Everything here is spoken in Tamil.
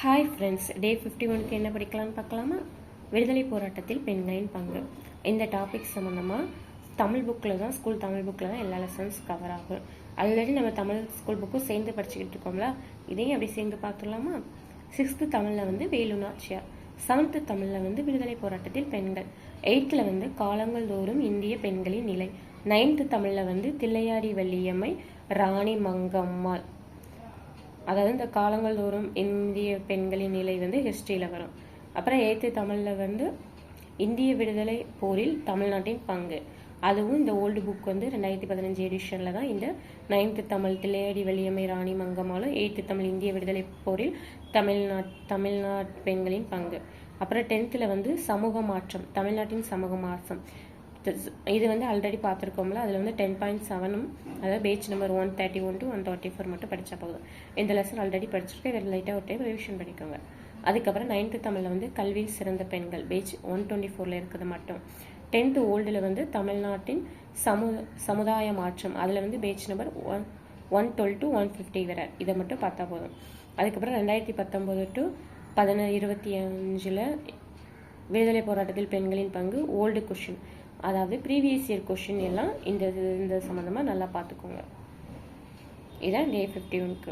ஹாய் ஃப்ரெண்ட்ஸ், டே 51க்கு என்ன படிக்கலாம்னு பார்க்கலாமா? விடுதலை போராட்டத்தில் பெண்களின் பங்கு. இந்த டாபிக் சம்மந்தமாக தமிழ் புக்கில் தான், ஸ்கூல் தமிழ் புக்கில் தான் எல்லா லெசன்ஸ் கவர் ஆகும். ஆல்ரெடி நம்ம தமிழ் ஸ்கூல் புக்கும் சேர்ந்து படிச்சுக்கிட்டு இருக்கோம்ல, இதையும் அப்படி சேர்ந்து பார்த்துடலாமா? 6th தமிழில் வந்து வேலு நாச்சியார், 7th தமிழில் வந்து விடுதலை போராட்டத்தில் பெண்கள், 8th வந்து காலங்கள் தோறும் இந்திய பெண்களின் நிலை, 9th தமிழில் வந்து தில்லையாடி வள்ளியம்மை, ராணி மங்கம்மாள். அதாவது இந்த காலங்கள் தோறும் இந்திய பெண்களின் நிலை வந்து ஹிஸ்ட்ரியில் வரும். அப்புறம் 8th தமிழில் வந்து இந்திய விடுதலை போரில் தமிழ்நாட்டின் பங்கு, அதுவும் இந்த ஓல்டு புக் வந்து 2015 எடிஷனில் தான். இந்த 9th தமிழ் தில்லையாடி வள்ளியம்மை ராணி மங்கம்மாளும், 8th தமிழ் இந்திய விடுதலை போரில் தமிழ்நாட்டு பெண்களின் பங்கு. அப்புறம் 10th வந்து சமூக மாற்றம், தமிழ்நாட்டின் சமூக மாற்றம். இது வந்து ஆல்ரெடி பார்த்துருக்கோம்ல, அதில் வந்து 10.7 அதாவது பேஜ் நம்பர் 131 to 134 மட்டும் படித்தா போதும். இந்த லெசன் ஆல்ரெடி படிச்சிருக்கேன், இதில் லைட்டாக ஒரு டைம் ரிவிஷன் பண்ணிக்கோங்க. அதுக்கப்புறம் 9th தமிழில் வந்து கல்வியில் சிறந்த பெண்கள், பேஜ் 124 இருக்கிறது மட்டும். 10th ஓல்டில் வந்து தமிழ்நாட்டின் சமுதாய மாற்றம், அதில் வந்து பேஜ் நம்பர் 112 to 150 வரை, இதை மட்டும் பார்த்தா போதும். அதுக்கப்புறம் 2019 to 2025 விடுதலை போராட்டத்தில் பெண்களின் பங்கு ஓல்டு கொஷின், அதாவது ப்ரீவியஸ் இயர் கொஷின் எல்லாம் இந்த சம்மந்தமாக நல்லா பார்த்துக்கோங்க. இதான் டே 51க்கு.